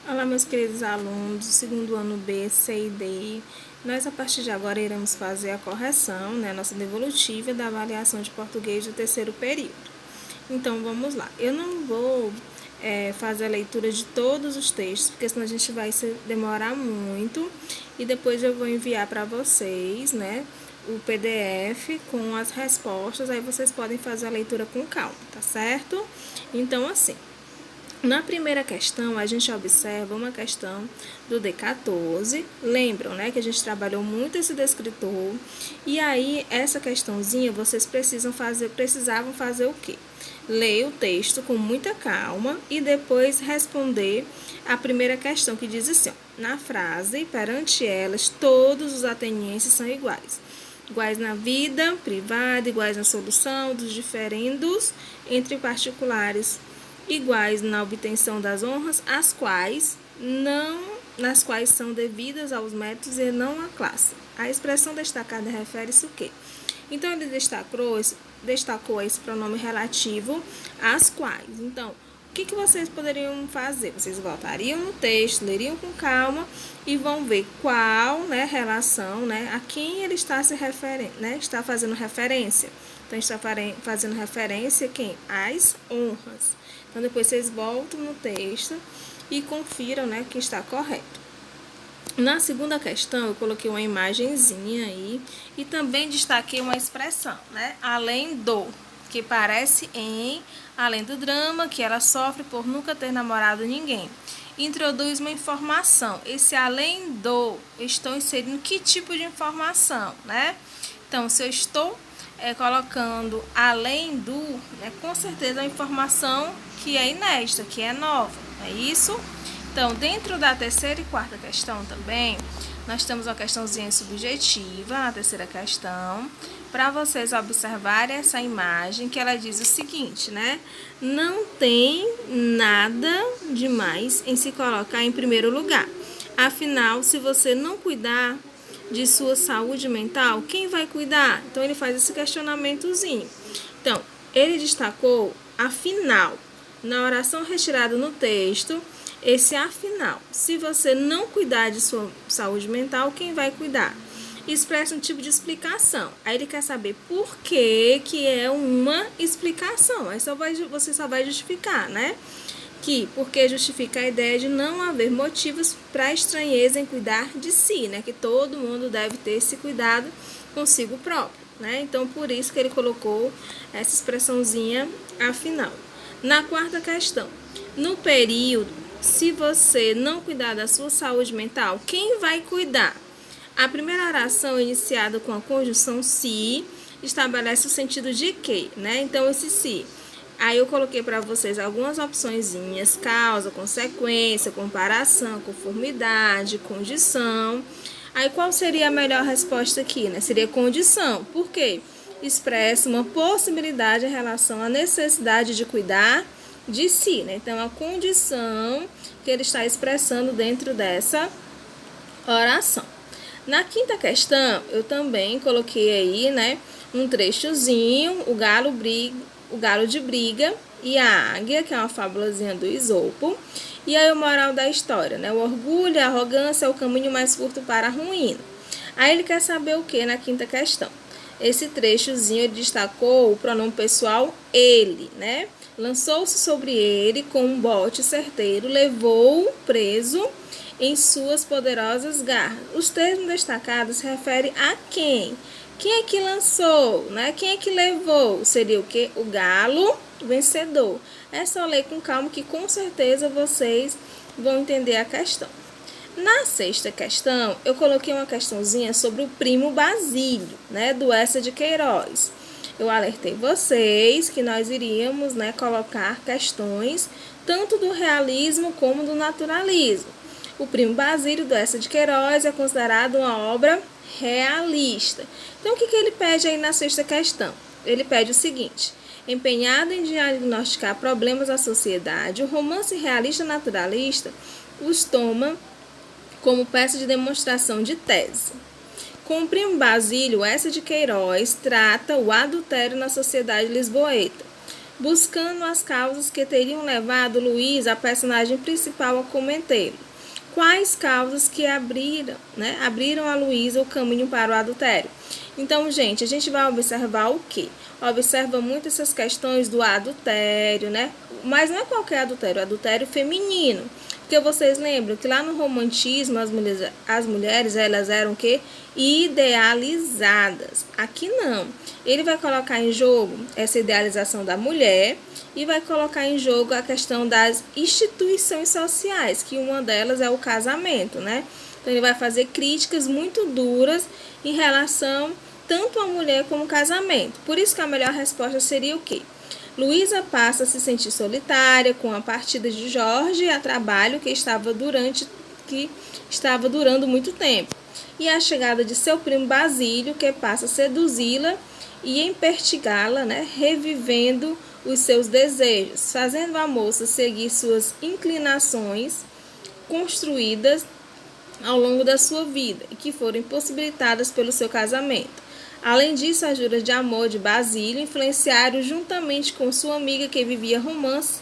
Olá, meus queridos alunos do segundo ano B, C e D. Nós, a partir de agora, iremos fazer a correção, nossa devolutiva da avaliação de português do terceiro período. Então, vamos lá. Eu não vou fazer a leitura de todos os textos, porque senão a gente vai demorar muito. E depois eu vou enviar para vocês, o PDF com as respostas. Aí vocês podem fazer a leitura com calma, tá certo? Então, assim... Na primeira questão, a gente observa uma questão do D14. Lembram, que a gente trabalhou muito esse descritor. E aí, essa questãozinha, vocês precisavam fazer o quê? Ler o texto com muita calma e depois responder a primeira questão, que diz assim, ó, na frase, perante elas, todos os atenienses são iguais. Iguais na vida privada, iguais na solução dos diferendos entre particulares, iguais na obtenção das honras, nas quais são devidas aos méritos e não à classe. A expressão destacada refere-se o quê? Então, ele destacou esse pronome relativo às quais. Então, o que vocês poderiam fazer? Vocês voltariam no texto, leriam com calma e vão ver qual relação, a quem ele está se referindo, está fazendo referência. Então, está fazendo referência a quem? Às honras. Então, depois vocês voltam no texto e confiram, que está correto. Na segunda questão, eu coloquei uma imagenzinha aí e também destaquei uma expressão, além do, que parece em, além do drama que ela sofre por nunca ter namorado ninguém. Introduz uma informação. Esse além do, estou inserindo que tipo de informação, Então, se eu estou colocando além do, com certeza é uma informação que é inédita, que é nova, não é isso? Então, dentro da terceira e quarta questão também, nós temos uma questãozinha subjetiva na terceira questão, para vocês observarem essa imagem, que ela diz o seguinte, não tem nada demais em se colocar em primeiro lugar. Afinal, se você não cuidar de sua saúde mental, quem vai cuidar? Então, ele faz esse questionamentozinho. Então, ele destacou afinal. Na oração retirada no texto, esse afinal. Se você não cuidar de sua saúde mental, quem vai cuidar? Expressa um tipo de explicação. Aí ele quer saber por que é uma explicação. Aí você só vai justificar, porque justifica a ideia de não haver motivos para estranheza em cuidar de si, que todo mundo deve ter esse cuidado consigo próprio, Então, por isso que ele colocou essa expressãozinha afinal. Na quarta questão, no período, se você não cuidar da sua saúde mental, quem vai cuidar? A primeira oração, iniciada com a conjunção se, estabelece o sentido de que, Então, esse se. Aí eu coloquei para vocês algumas opçõezinhas: causa, consequência, comparação, conformidade, condição. Aí qual seria a melhor resposta aqui, Seria condição. Por quê? Expressa uma possibilidade em relação à necessidade de cuidar de si, Então, a condição que ele está expressando dentro dessa oração. Na quinta questão, eu também coloquei aí, um trechozinho, o galo de briga e a águia, que é uma fábulazinha do Esopo. E aí o moral da história, O orgulho e a arrogância é o caminho mais curto para a ruína. Aí ele quer saber o que na quinta questão? Esse trechozinho ele destacou o pronome pessoal ele, Lançou-se sobre ele com um bote certeiro, levou-o preso em suas poderosas garras. Os termos destacados se referem a quem? Quem é que lançou, Quem é que levou? Seria o quê? O galo vencedor. É só ler com calma que com certeza vocês vão entender a questão. Na sexta questão, eu coloquei uma questãozinha sobre o primo Basílio, do Essa de Queiroz. Eu alertei vocês que nós iríamos, colocar questões tanto do realismo como do naturalismo. O primo Basílio do Essa de Queiroz é considerado uma obra realista. Então, o que ele pede aí na sexta questão? Ele pede o seguinte: empenhado em diagnosticar problemas da sociedade, o romance realista naturalista os toma como peça de demonstração de tese. Com o primo Basílio, Essa de Queiroz trata o adultério na sociedade lisboeta. buscando as causas que teriam levado Luísa, a personagem principal, a cometê-lo. Quais causas que abriram a Luísa o caminho para o adultério? Então, gente, a gente vai observar o quê? Observa muito essas questões do adultério, né? Mas não é qualquer adultério, é adultério feminino. Porque vocês lembram que lá no romantismo as mulheres elas eram o quê? Idealizadas. Aqui não. Ele vai colocar em jogo essa idealização da mulher e vai colocar em jogo a questão das instituições sociais, que uma delas é o casamento, né? Então ele vai fazer críticas muito duras em relação tanto à mulher como ao casamento. Por isso que a melhor resposta seria o quê? Luísa passa a se sentir solitária com a partida de Jorge a trabalho que estava durando muito tempo. E a chegada de seu primo Basílio, que passa a seduzi-la e empertigá-la, né, revivendo os seus desejos, fazendo a moça seguir suas inclinações construídas ao longo da sua vida e que foram impossibilitadas pelo seu casamento. Além disso, as juras de amor de Basílio influenciaram juntamente com sua amiga que vivia romances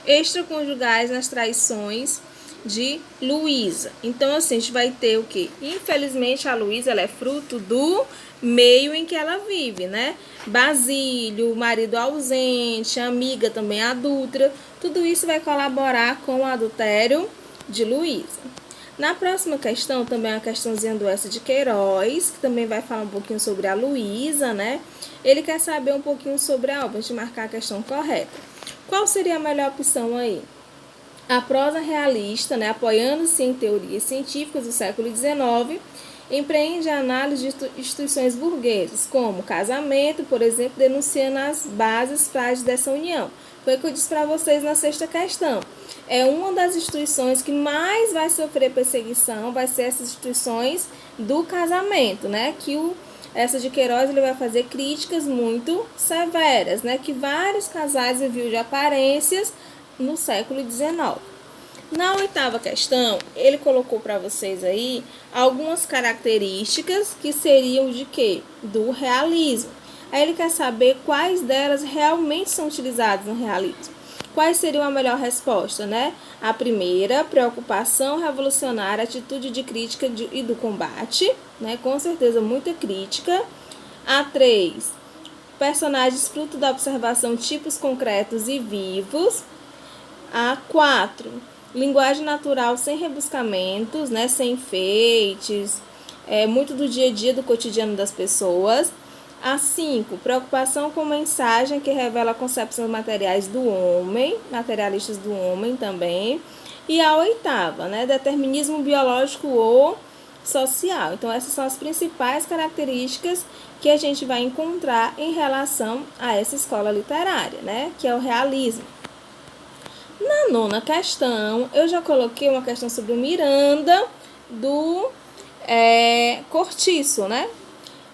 extraconjugais nas traições de Luísa. Então, assim, a gente vai ter o quê? Infelizmente, a Luísa ela é fruto do meio em que ela vive, né? Basílio, marido ausente, amiga também adúltera, tudo isso vai colaborar com o adultério de Luísa. Na próxima questão, também a questãozinha do S. de Queiroz, que também vai falar um pouquinho sobre a Luísa, né? Ele quer saber um pouquinho sobre a obra, a gente marcar a questão correta. Qual seria a melhor opção aí? A prosa realista, né, apoiando-se em teorias científicas do século XIX, empreende a análise de instituições burguesas, como casamento, por exemplo, denunciando as bases frágeis dessa união. Foi o que eu disse para vocês na sexta questão. É uma das instituições que mais vai sofrer perseguição, vai ser essas instituições do casamento, né? Que essa de Queiroz ele vai fazer críticas muito severas, né? Que vários casais viviam de aparências no século XIX. Na oitava questão, ele colocou para vocês aí algumas características que seriam de quê? Do realismo. Aí ele quer saber quais delas realmente são utilizadas no realismo. Quais seriam a melhor resposta, né? A primeira, preocupação revolucionária, atitude de crítica e do combate, né? Com certeza muita crítica. A 3, personagens fruto da observação, tipos concretos e vivos. A 4, linguagem natural sem rebuscamentos, né? Sem enfeites, muito do dia a dia, do cotidiano das pessoas. A 5, preocupação com mensagem que revela concepções materiais do homem, materialistas do homem também. E a 8ª, né, determinismo biológico ou social. Então, essas são as principais características que a gente vai encontrar em relação a essa escola literária, né, que é o realismo. Na 9ª questão, eu já coloquei uma questão sobre o Miranda do Cortiço, né?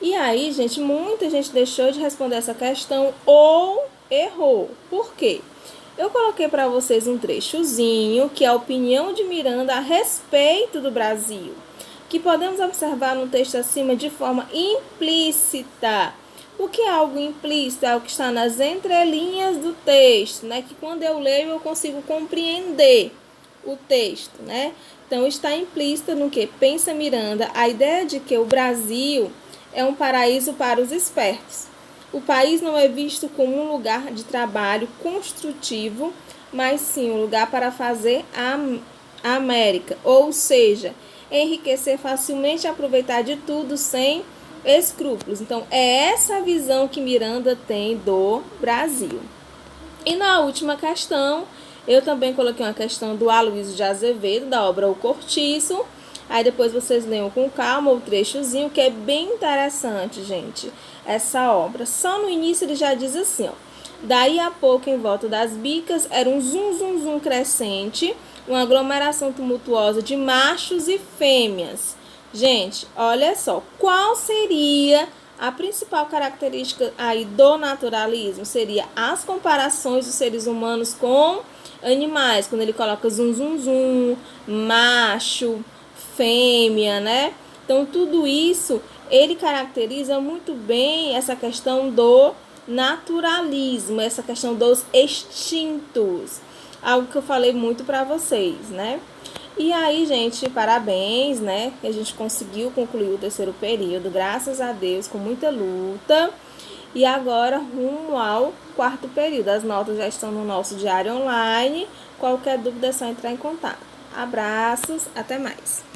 E aí, gente, muita gente deixou de responder essa questão ou errou. Por quê? Eu coloquei para vocês um trechozinho, que é a opinião de Miranda a respeito do Brasil, que podemos observar no texto acima de forma implícita. O que é algo implícito? É algo que está nas entrelinhas do texto, né? Que quando eu leio eu consigo compreender o texto, né? Então, está implícita no que pensa Miranda a ideia de que o Brasil é um paraíso para os espertos. O país não é visto como um lugar de trabalho construtivo, mas sim um lugar para fazer a América, ou seja, enriquecer facilmente e aproveitar de tudo sem escrúpulos. Então, é essa visão que Miranda tem do Brasil. E na última questão, eu também coloquei uma questão do Aloysio de Azevedo, da obra O Cortiço. Aí depois vocês leiam com calma o trechozinho, que é bem interessante, gente, essa obra. Só no início ele já diz assim, ó. Daí a pouco, em volta das bicas, era um zum, zum, zum crescente, uma aglomeração tumultuosa de machos e fêmeas. Gente, olha só, qual seria a principal característica aí do naturalismo? Seria as comparações dos seres humanos com animais, quando ele coloca zum, zum, zum, macho, fêmea, né? Então, tudo isso, ele caracteriza muito bem essa questão do Naturalismo, essa questão dos extintos. Algo que eu falei muito para vocês, né? E aí, gente, parabéns, né? Que a gente conseguiu concluir o terceiro período, graças a Deus, com muita luta. E agora, rumo ao quarto período. As notas já estão no nosso diário online. Qualquer dúvida é só entrar em contato. Abraços, até mais.